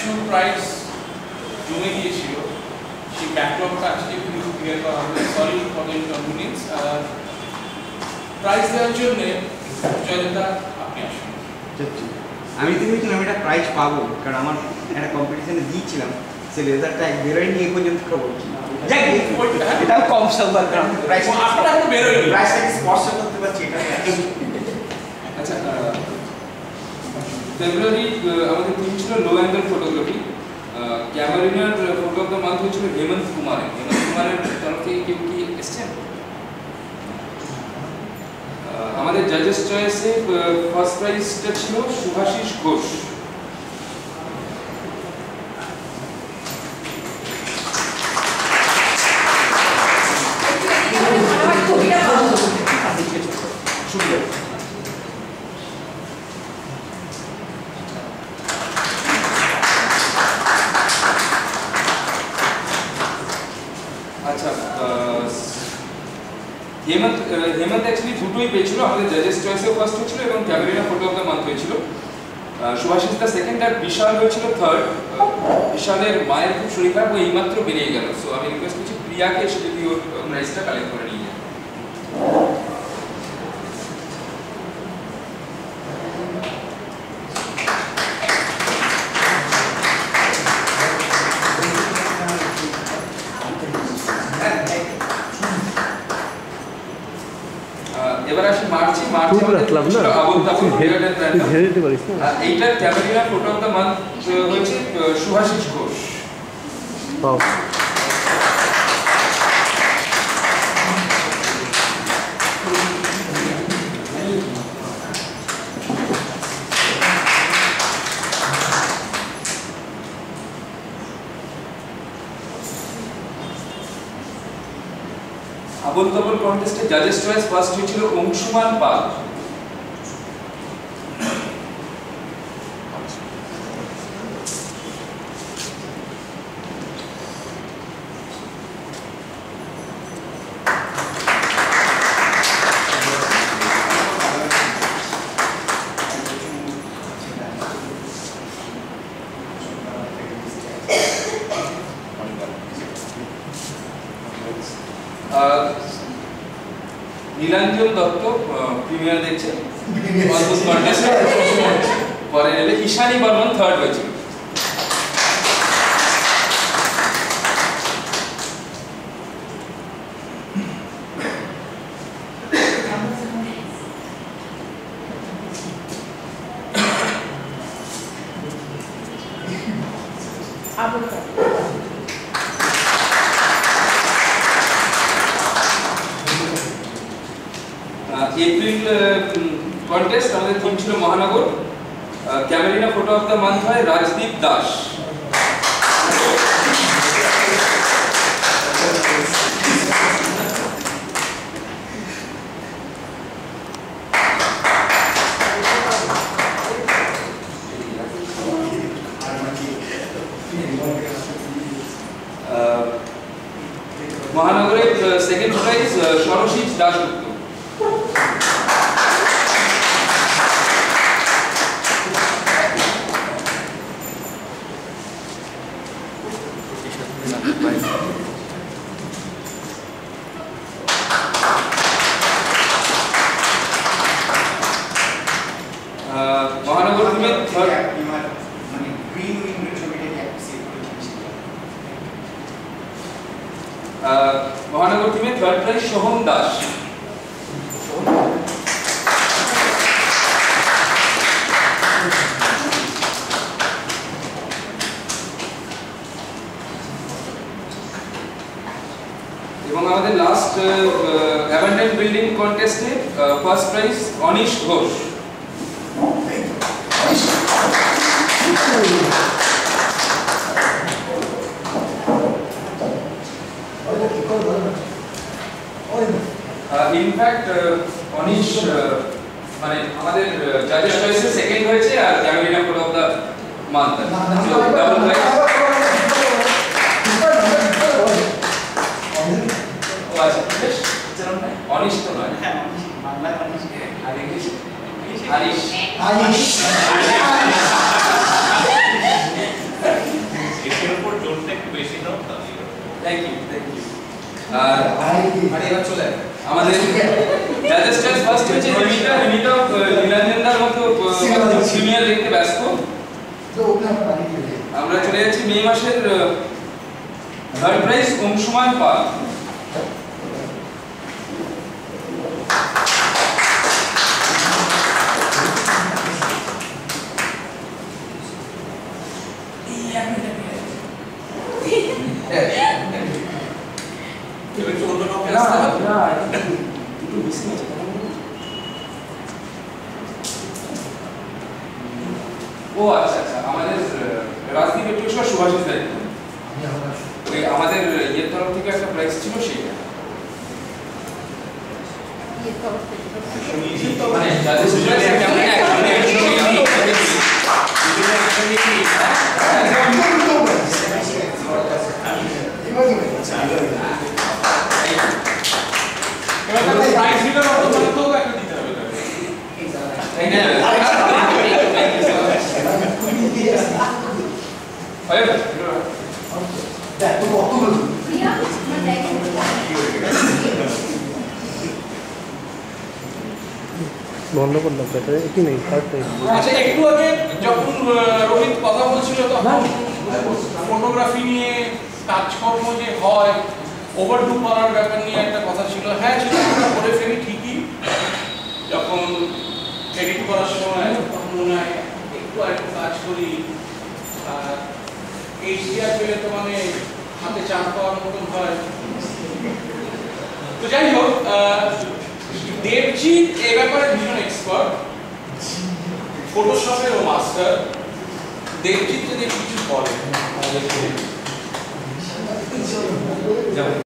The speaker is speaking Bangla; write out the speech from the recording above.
কিছু প্রাইস জমে গিয়েছিল, সেই ব্যাকলগটা আজকে ক্লিয়ার করা হবে। Sorry for the inconvenience. Price দেওয়ার জন্য জয়দা আপনি আসুন। আমি তো ভেবেছিলাম এটা প্রাইজ পাবো, কারণ আমার একটা কম্পিটিশনে দিয়েছিলাম, সে রেজাল্টটা বেরোয়নি এই পর্যন্ত খবর। এটাও কম সংখ্যার কারণ আপনারা এখন বেরোয়নি, প্রাইসটাকে স্পর্শ করতে পারছি এটা। আচ্ছা, ফেব্রুয়ারি আমাদের থিম ছিল লো অ্যাঙ্গেল ফটোগ্রাফি। ক্যামেরিনার ফটো অফ দ্য মান্থ হয়েছিল হেমন্ত কুমারের। হেমন্ত কুমারের তরফ থেকে কেউ কি এসছেন? আমাদের জাজেস চয়েসে ফার্স্ট প্রাইজটা ছিল শুভাশিস ঘোষ। আচ্ছা, হেমন্ত অ্যাকচুয়ালি দুটোই পেয়েছিল। আমাদের জাজেস চয়েসেও ফার্স্ট হয়েছিল এবং ক্যামেরিনা ফটো অফ দ্য মান্থ হয়েছিল। শুভাশিস দা সেকেন্ড আর বিশাল হয়েছিল থার্ড। বিশালের মায়ের খুব শরীর খারাপ, ও এইমাত্র বেরিয়ে গেল। সো আমি রিকোয়েস্ট করছি প্রিয়াকে এসে যদি ওর প্রাইসটা কালেক্ট করে নিয়ে যায়। এবার আসি মার্চে এইটার ক্যামেরিনা ফটো অফ দ্য মান্থ হয়েছে শুভাশিস ঘোষ। আবল তাবল কন্টেস্টে জাজেস চয়েস ফার্স্ট হয়েছিল অংশুমান পাল। নীলাঞ্জন দত্ত প্রিমিয়ার দেখছে পরে এলে ঈশানী বর্মন থার্ড হয়েছিল। এপ্রিল কন্টেস্ট আমাদের থিম ছিল মহানগর। ক্যামেরিনা ফটো অফ দ্য মান্থ হয় রাজদীপ দাস। মহানগরের সেকেন্ড প্রাইজ সরশীষ দাশগুপ্ত। মহানগর টিমের মহানগর টিমের থার্ড প্রাইজ সোহম দাস। এবং আমাদের লাস্ট অ্যাবান্ডেন্ট বিল্ডিং কন্টেস্টে first prize Anish Ghosh. In fact Anish মানে আমাদের জাজেস চয়েসে সেকেন্ড হয়েছে আর ক্যামেরিনা photo of the month double prize. আচ্ছা বেশ, অনিশ তো নয়, বাংলা অনিশ আর ইংলিশ আরিশ। থ্যাংক ইউ আর এবার চলে আমাদের জাজেস চয়েস ফার্স্ট হয়েছে রিমিটা নীলাঞ্জনদার মতো সিনিয়র দেখতে ব্যস্ত। আমরা চলে যাচ্ছি মে মাসের থার্ড প্রাইজ অংশুমান পাল। ও আচ্ছা আচ্ছা, আমাদের রাজদীপ একটু সুভাষিস দায়িত্ব ওই আমাদের ইয়ের তরফ থেকে একটা প্রাইজ ছিল সেইটা মানে যাদের সুভাষিস কেমন প্রাইস দিলে তো একটা দিতে হবে বন্ধ করলাম সেটা কি নেই আচ্ছা একটু আগে যখন রোহিত কথা বলছিল তখন ফটোগ্রাফি নিয়ে কাজকর্ম যে হয় ওভারডু করার ব্যাপার নিয়ে একটা কথা ছিল। হ্যাঁ সেটা আমরা করে ফেলি ঠিকই, যখন এডিট করার সময় তখন মনে হয় একটু কাজ করি। আর এইচডিআর পেলে তো মানে হাতে চাপ পাওয়ার মতন হয়। তো যাই হোক, দেবজিৎ এই ব্যাপারে ভীষণ এক্সপার্ট, ফটোশপেরও মাস্টার। দেবজিৎ যদি কিছু বলে